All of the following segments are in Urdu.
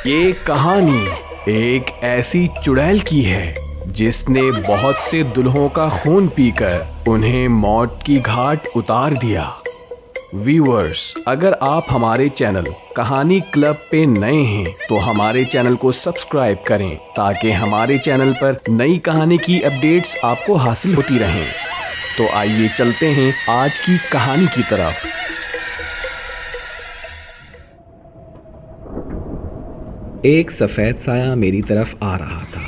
یہ کہانی ایک ایسی چڑیل کی ہے جس نے بہت سے دلہوں کا خون پی کر انہیں موت کی گھاٹ اتار دیا۔ ویورز، اگر آپ ہمارے چینل کہانی کلب پہ نئے ہیں تو ہمارے چینل کو سبسکرائب کریں تاکہ ہمارے چینل پر نئی کہانی کی اپڈیٹس آپ کو حاصل ہوتی رہیں۔ تو آئیے چلتے ہیں آج کی کہانی کی طرف۔ ایک سفید سایہ میری طرف آ رہا تھا۔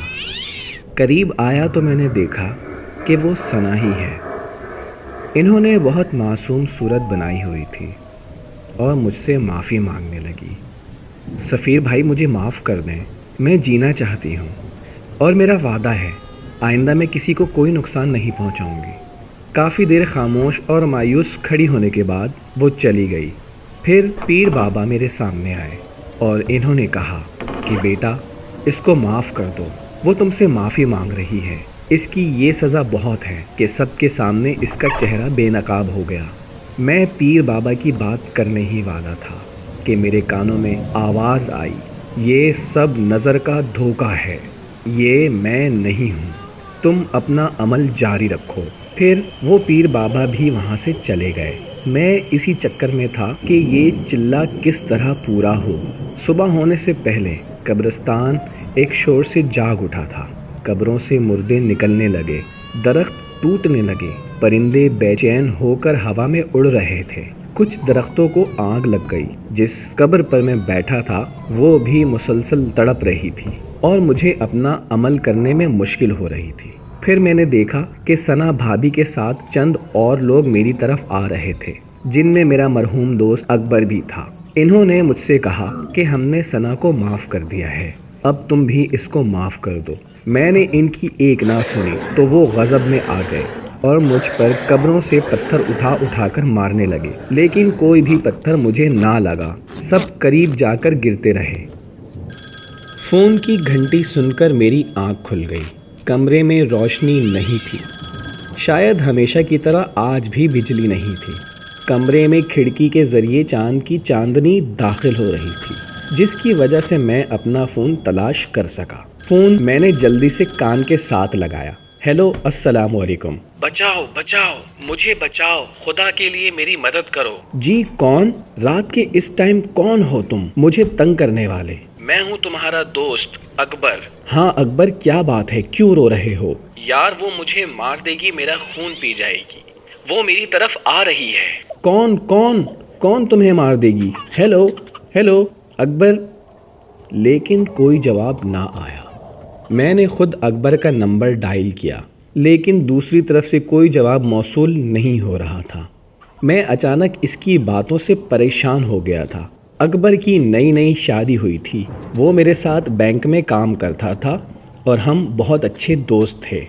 قریب آیا تو میں نے دیکھا کہ وہ ثنا ہی ہے۔ انہوں نے بہت معصوم صورت بنائی ہوئی تھی اور مجھ سے معافی مانگنے لگی۔ سفیر بھائی، مجھے معاف کر دیں، میں جینا چاہتی ہوں اور میرا وعدہ ہے آئندہ میں کسی کو کوئی نقصان نہیں پہنچاؤں گی۔ کافی دیر خاموش اور مایوس کھڑی ہونے کے بعد وہ چلی گئی۔ پھر پیر بابا میرے سامنے آئے اور انہوں نے کہا کہ بیٹا، اس کو معاف کر دو، وہ تم سے معافی مانگ رہی ہے۔ اس کی یہ سزا بہت ہے کہ سب کے سامنے اس کا چہرہ بے نقاب ہو گیا۔ میں پیر بابا کی بات کرنے ہی والا تھا کہ میرے کانوں میں آواز آئی، یہ سب نظر کا دھوکہ ہے، یہ میں نہیں ہوں، تم اپنا عمل جاری رکھو۔ پھر وہ پیر بابا بھی وہاں سے چلے گئے۔ میں اسی چکر میں تھا کہ یہ چلہ کس طرح پورا ہو۔ صبح ہونے سے پہلے قبرستان ایک شور سے جاگ اٹھا تھا۔ قبروں سے مردے نکلنے لگے، درخت ٹوٹنے لگے، پرندے بے چین ہو کر ہوا میں اڑ رہے تھے۔ کچھ درختوں کو آگ لگ گئی۔ جس قبر پر میں بیٹھا تھا وہ بھی مسلسل تڑپ رہی تھی اور مجھے اپنا عمل کرنے میں مشکل ہو رہی تھی۔ پھر میں نے دیکھا کہ ثنا بھابھی کے ساتھ چند اور لوگ میری طرف آ رہے تھے، جن میں میرا مرحوم دوست اکبر بھی تھا۔ انہوں نے مجھ سے کہا کہ ہم نے ثنا کو معاف کر دیا ہے، اب تم بھی اس کو معاف کر دو۔ میں نے ان کی ایک نہ سنی تو وہ غضب میں آ گئے اور مجھ پر قبروں سے پتھر اٹھا اٹھا کر مارنے لگے، لیکن کوئی بھی پتھر مجھے نہ لگا، سب قریب جا کر گرتے رہے۔ فون کی گھنٹی سن کر میری آنکھ کھل گئی۔ کمرے میں روشنی نہیں تھی، شاید ہمیشہ کی طرح آج بھی بجلی نہیں تھی۔ کمرے میں کھڑکی کے ذریعے چاند کی چاندنی داخل ہو رہی تھی، جس کی وجہ سے میں اپنا فون تلاش کر سکا۔ فون میں نے جلدی سے کان کے ساتھ لگایا۔ ہیلو، السلام علیکم۔ بچاؤ بچاؤ، مجھے بچاؤ، خدا کے لیے میری مدد کرو۔ جی کون؟ رات کے اس ٹائم کون ہو تم مجھے تنگ کرنے والے؟ میں ہوں تمہارا دوست اکبر۔ ہاں اکبر، کیا بات ہے، کیوں رو رہے ہو؟ یار وہ مجھے مار دے گی، میرا خون پی جائے گی، وہ میری طرف آ رہی ہے۔ کون کون کون تمہیں مار دے گی؟ ہیلو ہیلو اکبر، لیکن کوئی جواب نہ آیا۔ میں نے خود اکبر کا نمبر ڈائل کیا، لیکن دوسری طرف سے کوئی جواب موصول نہیں ہو رہا تھا۔ میں اچانک اس کی باتوں سے پریشان ہو گیا تھا۔ اکبر کی نئی نئی شادی ہوئی تھی، وہ میرے ساتھ بینک میں کام کرتا تھا اور ہم بہت اچھے دوست تھے۔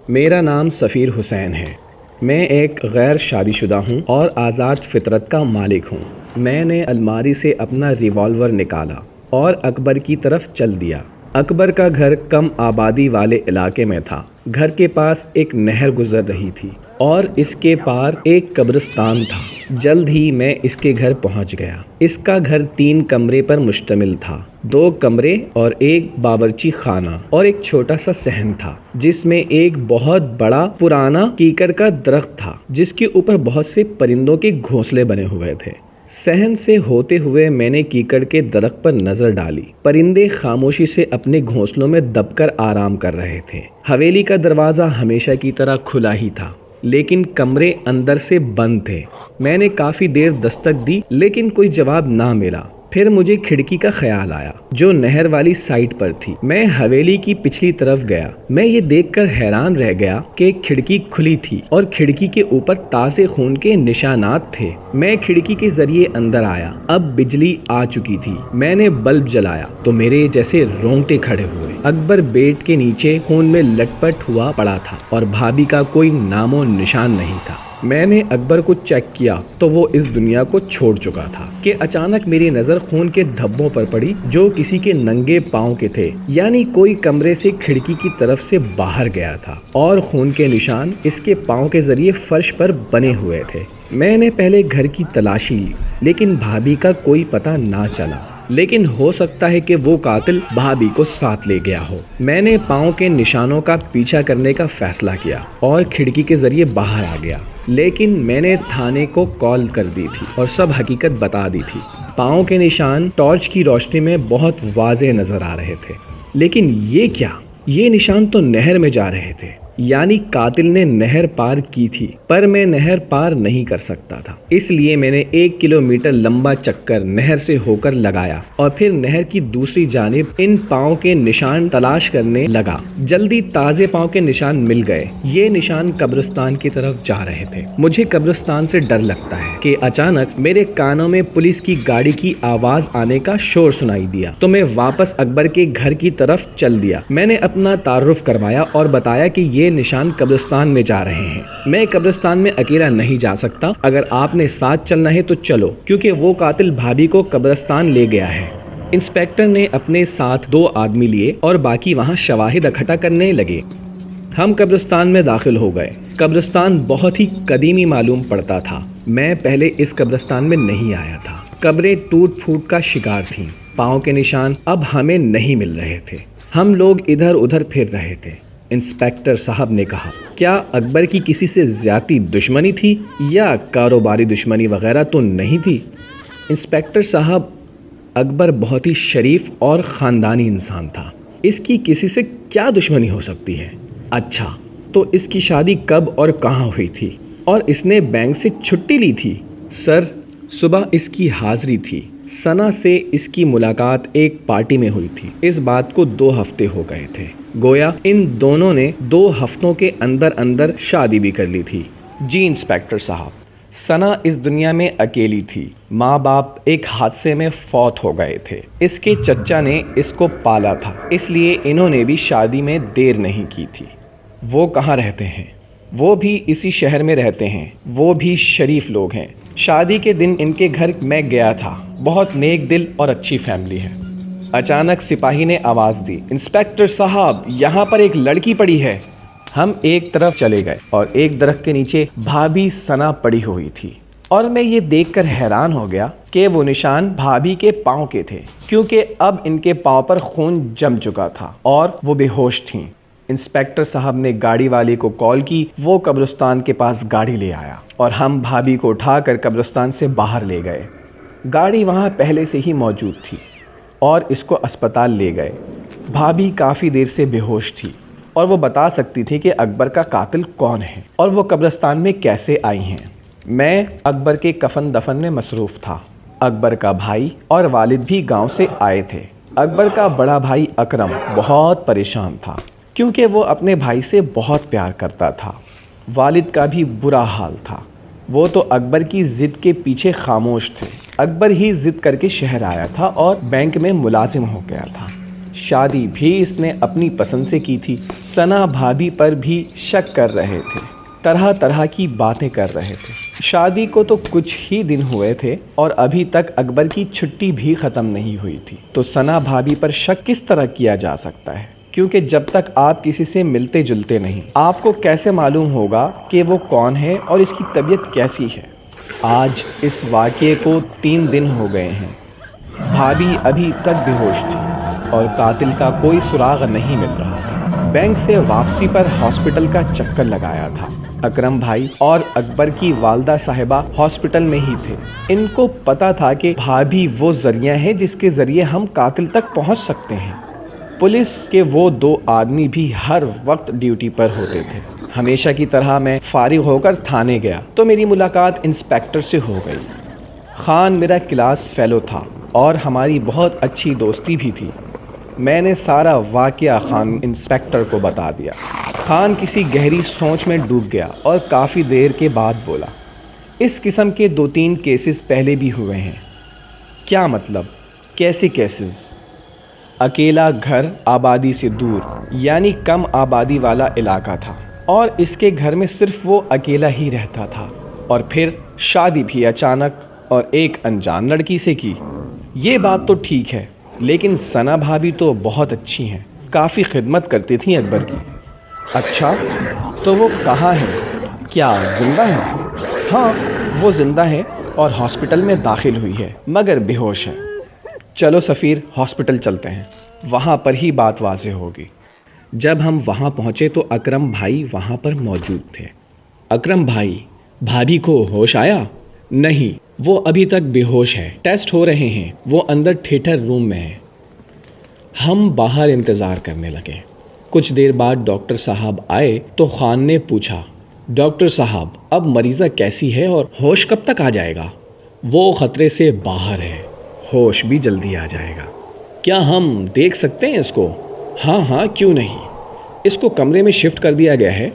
میرا نام سفیر حسین ہے، میں ایک غیر شادی شدہ ہوں اور آزاد فطرت کا مالک ہوں۔ میں نے الماری سے اپنا ریوالور نکالا اور اکبر کی طرف چل دیا۔ اکبر کا گھر کم آبادی والے علاقے میں تھا۔ گھر کے پاس ایک نہر گزر رہی تھی اور اس کے پار ایک قبرستان تھا۔ جلد ہی میں اس کے گھر پہنچ گیا۔ اس کا گھر 3 کمرے پر مشتمل تھا، 2 کمرے اور ایک باورچی خانہ اور ایک چھوٹا سا صحن تھا، جس میں ایک بہت بڑا پرانا کیکڑ کا درخت تھا جس کے اوپر بہت سے پرندوں کے گھونسلے بنے ہوئے تھے۔ صحن سے ہوتے ہوئے میں نے کیکڑ کے درخت پر نظر ڈالی۔ پرندے خاموشی سے اپنے گھونسلوں میں دب کر آرام کر رہے تھے۔ حویلی کا دروازہ ہمیشہ کی طرح کھلا ہی تھا، لیکن کمرے اندر سے بند تھے۔ میں نے کافی دیر دستک دی لیکن کوئی جواب نہ ملا۔ پھر مجھے کھڑکی کا خیال آیا جو نہر والی سائٹ پر تھی۔ میں حویلی کی پچھلی طرف گیا۔ میں یہ دیکھ کر حیران رہ گیا کہ کھڑکی کھلی تھی اور کھڑکی کے اوپر تازے خون کے نشانات تھے۔ میں کھڑکی کے ذریعے اندر آیا۔ اب بجلی آ چکی تھی۔ میں نے بلب جلایا تو میرے جیسے رونگٹے کھڑے ہوئے۔ اکبر بیڈ کے نیچے خون میں لٹ پٹ ہوا پڑا تھا اور بھابھی کا کوئی نام و نشان نہیں تھا۔ میں نے اکبر کو چیک کیا تو وہ اس دنیا کو چھوڑ چکا تھا کہ اچانک میری نظر خون کے دھبوں پر پڑی جو کسی کے ننگے پاؤں کے تھے، یعنی کوئی کمرے سے کھڑکی کی طرف سے باہر گیا تھا اور خون کے نشان اس کے پاؤں کے ذریعے فرش پر بنے ہوئے تھے۔ میں نے پہلے گھر کی تلاشی لی لیکن بھابھی کا کوئی پتہ نہ چلا۔ لیکن ہو سکتا ہے کہ وہ قاتل بھابھی کو ساتھ لے گیا ہو۔ میں نے پاؤں کے نشانوں کا پیچھا کرنے کا فیصلہ کیا اور کھڑکی کے ذریعے باہر آ گیا، لیکن میں نے تھانے کو کال کر دی تھی اور سب حقیقت بتا دی تھی۔ پاؤں کے نشان ٹارچ کی روشنی میں بہت واضح نظر آ رہے تھے، لیکن یہ کیا؟ یہ نشان تو نہر میں جا رہے تھے، یعنی قاتل نے نہر پار کی تھی، پر میں نہر پار نہیں کر سکتا تھا، اس لیے میں نے 1 کلومیٹر لمبا چکر نہر سے ہو کر لگایا اور پھر نہر کی دوسری جانب ان پاؤں کے نشان تلاش کرنے لگا۔ جلدی تازے پاؤں کے نشان مل گئے۔ یہ نشان قبرستان کی طرف جا رہے تھے۔ مجھے قبرستان سے ڈر لگتا ہے کہ اچانک میرے کانوں میں پولیس کی گاڑی کی آواز آنے کا شور سنائی دیا تو میں واپس اکبر کے گھر کی طرف چل دیا۔ میں نے اپنا تعارف کروایا اور بتایا کہ یہ نشان قبرستان میں جا رہے ہیں۔ میں قبرستان میں اکیلا نہیں جا سکتا، اگر آپ نے ساتھ چلنا ہے تو چلو، کیونکہ وہ قاتل بھابھی کو قبرستان لے گیا ہے۔ انسپیکٹر نے اپنے ساتھ 2 آدمی لیے اور باقی وہاں شواہد اکٹھا کرنے لگے۔ ہم قبرستان میں داخل ہو گئے۔ قبرستان بہت ہی قدیمی معلوم پڑتا تھا۔ میں پہلے اس قبرستان میں نہیں آیا تھا۔ قبریں ٹوٹ پھوٹ کا شکار تھیں۔ پاؤں کے نشان اب ہمیں نہیں مل رہے تھے۔ ہم لوگ ادھر ادھر پھر رہے تھے۔ انسپیکٹر صاحب نے کہا، کیا اکبر کی کسی سے زیادتی دشمنی تھی یا کاروباری دشمنی وغیرہ تو نہیں تھی؟ انسپیکٹر صاحب، اکبر بہت ہی شریف اور خاندانی انسان تھا، اس کی کسی سے کیا دشمنی ہو سکتی ہے؟ اچھا، تو اس کی شادی کب اور کہاں ہوئی تھی اور اس نے بینک سے چھٹی لی تھی؟ سر، صبح اس کی حاضری تھی۔ ثنا سے اس کی ملاقات ایک پارٹی میں ہوئی تھی۔ اس بات کو 2 ہفتے ہو گئے تھے، گویا ان دونوں نے 2 ہفتوں کے اندر اندر شادی بھی کر لی تھی۔ جی انسپیکٹر صاحب، ثنا اس دنیا میں اکیلی تھی۔ ماں باپ ایک حادثے میں فوت ہو گئے تھے۔ اس کے چچا نے اس کو پالا تھا، اس لیے انہوں نے بھی شادی میں دیر نہیں کی تھی۔ وہ کہاں رہتے ہیں؟ وہ بھی اسی شہر میں رہتے ہیں۔ وہ بھی شریف لوگ ہیں۔ شادی کے دن ان کے گھر میں گیا تھا۔ بہت نیک دل اور اچھی فیملی ہے۔ اچانک سپاہی نے آواز دی، انسپیکٹر صاحب، یہاں پر ایک لڑکی پڑی ہے۔ ہم ایک طرف چلے گئے اور ایک درخت کے نیچے بھابھی ثنا پڑی ہوئی تھی، اور میں یہ دیکھ کر حیران ہو گیا کہ وہ نشان بھابھی کے پاؤں کے تھے، کیونکہ اب ان کے پاؤں پر خون جم چکا تھا اور وہ بے ہوش تھیں۔ انسپیکٹر صاحب نے گاڑی والے کو کال کی، وہ قبرستان کے پاس گاڑی لے آیا اور ہم بھابھی کو اٹھا کر قبرستان سے باہر لے گئے۔ گاڑی وہاں پہلے سے ہی موجود تھی اور اس کو اسپتال لے گئے۔ بھابھی کافی دیر سے بے ہوش تھی اور وہ بتا سکتی تھی کہ اکبر کا قاتل کون ہے اور وہ قبرستان میں کیسے آئی ہیں۔ میں اکبر کے کفن دفن میں مصروف تھا۔ اکبر کا بھائی اور والد بھی گاؤں سے آئے تھے۔ اکبر کا بڑا بھائی اکرم بہت پریشان تھا، کیونکہ وہ اپنے بھائی سے بہت پیار کرتا تھا۔ والد کا بھی برا حال تھا، وہ تو اکبر کی ضد کے پیچھے خاموش تھے۔ اکبر ہی ضد کر کے شہر آیا تھا اور بینک میں ملازم ہو گیا تھا۔ شادی بھی اس نے اپنی پسند سے کی تھی۔ ثنا بھابھی پر بھی شک کر رہے تھے، طرح طرح کی باتیں کر رہے تھے۔ شادی کو تو کچھ ہی دن ہوئے تھے اور ابھی تک اکبر کی چھٹی بھی ختم نہیں ہوئی تھی، تو ثنا بھابھی پر شک کس طرح کیا جا سکتا ہے؟ کیونکہ جب تک آپ کسی سے ملتے جلتے نہیں، آپ کو کیسے معلوم ہوگا کہ وہ کون ہے اور اس کی طبیعت کیسی ہے؟ آج اس واقعے کو 3 دن ہو گئے ہیں۔ بھابھی ابھی تک بے ہوش تھی اور قاتل کا کوئی سراغ نہیں مل رہا تھا۔ بینک سے واپسی پر ہاسپٹل کا چکر لگایا تھا۔ اکرم بھائی اور اکبر کی والدہ صاحبہ ہاسپٹل میں ہی تھے۔ ان کو پتا تھا کہ بھابھی وہ ذریعہ ہے جس کے ذریعے ہم قاتل تک پہنچ سکتے ہیں۔ پولیس کے وہ 2 آدمی بھی ہر وقت ڈیوٹی پر ہوتے تھے۔ ہمیشہ کی طرح میں فارغ ہو کر تھانے گیا تو میری ملاقات انسپیکٹر سے ہو گئی۔ خان میرا کلاس فیلو تھا اور ہماری بہت اچھی دوستی بھی تھی۔ میں نے سارا واقعہ خان انسپیکٹر کو بتا دیا۔ خان کسی گہری سوچ میں ڈوب گیا اور کافی دیر کے بعد بولا، اس قسم کے 2-3 کیسز پہلے بھی ہوئے ہیں۔ کیا مطلب؟ کیسے کیسز؟ اکیلا گھر آبادی سے دور، یعنی کم آبادی والا علاقہ تھا، اور اس کے گھر میں صرف وہ اکیلا ہی رہتا تھا، اور پھر شادی بھی اچانک اور ایک انجان لڑکی سے کی۔ یہ بات تو ٹھیک ہے، لیکن ثنا بھابھی تو بہت اچھی ہیں، کافی خدمت کرتی تھیں اکبر کی۔ اچھا، تو وہ کہاں ہے؟ کیا زندہ ہے؟ ہاں، وہ زندہ ہے اور ہاسپٹل میں داخل ہوئی ہے، مگر بے ہوش ہے۔ چلو سفیر، ہاسپٹل چلتے ہیں، وہاں پر ہی بات واضح ہوگی۔ جب ہم وہاں پہنچے تو اکرم بھائی وہاں پر موجود تھے۔ اکرم بھائی، بھابھی کو ہوش آیا؟ نہیں، وہ ابھی تک بے ہوش ہے، ٹیسٹ ہو رہے ہیں، وہ اندر تھیٹر روم میں ہے۔ ہم باہر انتظار کرنے لگے۔ کچھ دیر بعد ڈاکٹر صاحب آئے تو خان نے پوچھا، ڈاکٹر صاحب اب مریضہ کیسی ہے اور ہوش کب تک آ جائے گا؟ وہ خطرے سے باہر ہے، ہوش بھی جلدی آ جائے گا۔ کیا ہم دیکھ سکتے ہیں اس کو؟ ہاں کیوں نہیں، اس کو کمرے میں شفٹ کر دیا گیا ہے۔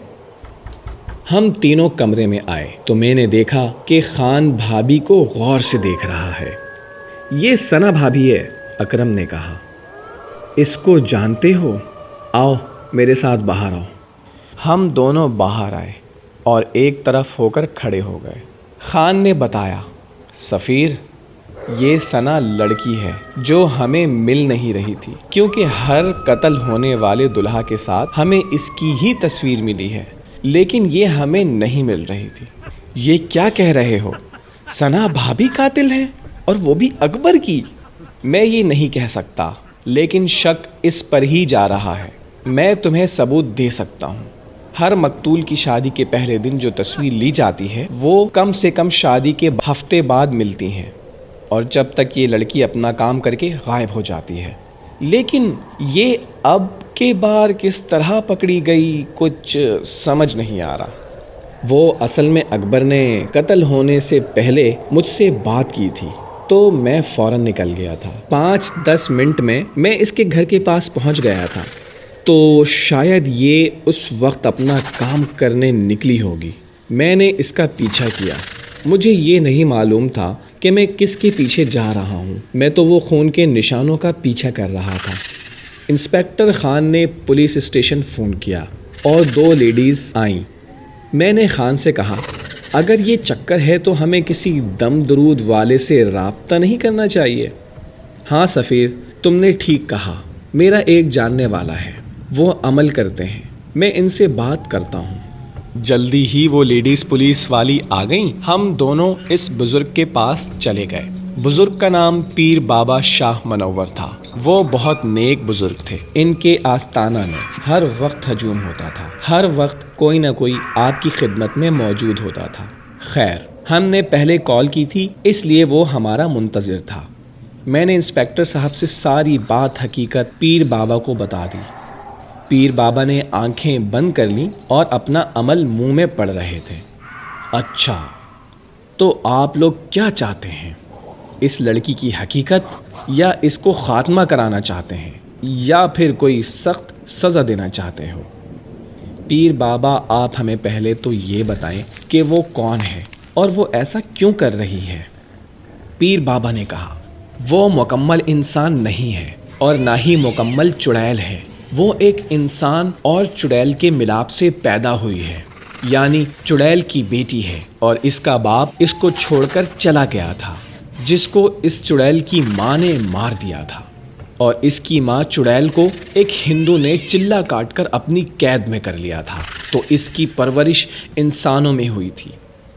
ہم تینوں کمرے میں آئے تو میں نے دیکھا کہ خان بھابھی کو غور سے دیکھ رہا ہے۔ یہ ثنا بھابھی ہے، اکرم نے کہا۔ اس کو جانتے ہو؟ آؤ میرے ساتھ باہر آؤ۔ ہم دونوں باہر آئے اور ایک طرف ہو کر کھڑے ہو گئے۔ خان نے بتایا، سفیر، یہ ثنا لڑکی ہے جو ہمیں مل نہیں رہی تھی، کیونکہ ہر قتل ہونے والے دلہا کے ساتھ ہمیں اس کی ہی تصویر ملی ہے، لیکن یہ ہمیں نہیں مل رہی تھی۔ یہ کیا کہہ رہے ہو؟ ثنا بھابھی قاتل ہے اور وہ بھی اکبر کی؟ میں یہ نہیں کہہ سکتا، لیکن شک اس پر ہی جا رہا ہے۔ میں تمہیں ثبوت دے سکتا ہوں۔ ہر مقتول کی شادی کے پہلے دن جو تصویر لی جاتی ہے وہ کم سے کم شادی کے ہفتے بعد ملتی ہیں، اور جب تک یہ لڑکی اپنا کام کر کے غائب ہو جاتی ہے۔ لیکن یہ اب کے بار کس طرح پکڑی گئی، کچھ سمجھ نہیں آ رہا۔ وہ اصل میں اکبر نے قتل ہونے سے پہلے مجھ سے بات کی تھی تو میں فوراً نکل گیا تھا۔ 5-10 منٹ میں اس کے گھر کے پاس پہنچ گیا تھا، تو شاید یہ اس وقت اپنا کام کرنے نکلی ہوگی۔ میں نے اس کا پیچھا کیا۔ مجھے یہ نہیں معلوم تھا کہ میں کس کے پیچھے جا رہا ہوں، میں تو وہ خون کے نشانوں کا پیچھا کر رہا تھا۔ انسپکٹر خان نے پولیس اسٹیشن فون کیا اور 2 لیڈیز آئیں۔ میں نے خان سے کہا، اگر یہ چکر ہے تو ہمیں کسی دم درود والے سے رابطہ نہیں کرنا چاہیے؟ ہاں سفیر، تم نے ٹھیک کہا، میرا ایک جاننے والا ہے، وہ عمل کرتے ہیں، میں ان سے بات کرتا ہوں۔ جلدی ہی وہ لیڈیز پولیس والی آ گئیں۔ ہم دونوں اس بزرگ کے پاس چلے گئے۔ بزرگ کا نام پیر بابا شاہ منور تھا۔ وہ بہت نیک بزرگ تھے۔ ان کے آستانہ میں ہر وقت ہجوم ہوتا تھا، ہر وقت کوئی نہ کوئی آپ کی خدمت میں موجود ہوتا تھا۔ خیر، ہم نے پہلے کال کی تھی، اس لیے وہ ہمارا منتظر تھا۔ میں نے انسپکٹر صاحب سے ساری بات حقیقت پیر بابا کو بتا دی۔ پیر بابا نے آنکھیں بند کر لیں اور اپنا عمل منہ میں پڑ رہے تھے۔ اچھا، تو آپ لوگ کیا چاہتے ہیں؟ اس لڑکی کی حقیقت، یا اس کو خاتمہ کرانا چاہتے ہیں، یا پھر کوئی سخت سزا دینا چاہتے ہو؟ پیر بابا، آپ ہمیں پہلے تو یہ بتائیں کہ وہ کون ہے اور وہ ایسا کیوں کر رہی ہے؟ پیر بابا نے کہا، وہ مکمل انسان نہیں ہے اور نہ ہی مکمل چڑیل ہے۔ وہ ایک انسان اور چڑیل کے ملاپ سے پیدا ہوئی ہے، یعنی چڑیل کی بیٹی ہے، اور اس کا باپ اس کو چھوڑ کر چلا گیا تھا، جس کو اس چڑیل کی ماں نے مار دیا تھا، اور اس کی ماں چڑیل کو ایک ہندو نے چلا کاٹ کر اپنی قید میں کر لیا تھا، تو اس کی پرورش انسانوں میں ہوئی تھی۔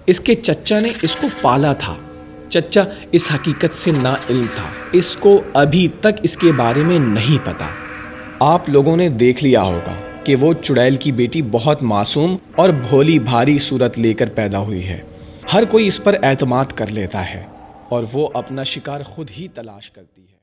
اس کے چچا نے اس کو پالا تھا۔ چچا اس حقیقت سے ناعلم تھا، اس کو ابھی تک اس کے بارے میں نہیں پتا۔ آپ لوگوں نے دیکھ لیا ہوگا کہ وہ چڑیل کی بیٹی بہت معصوم اور بھولی بھاری صورت لے کر پیدا ہوئی ہے۔ ہر کوئی اس پر اعتماد کر لیتا ہے اور وہ اپنا شکار خود ہی تلاش کرتی ہے۔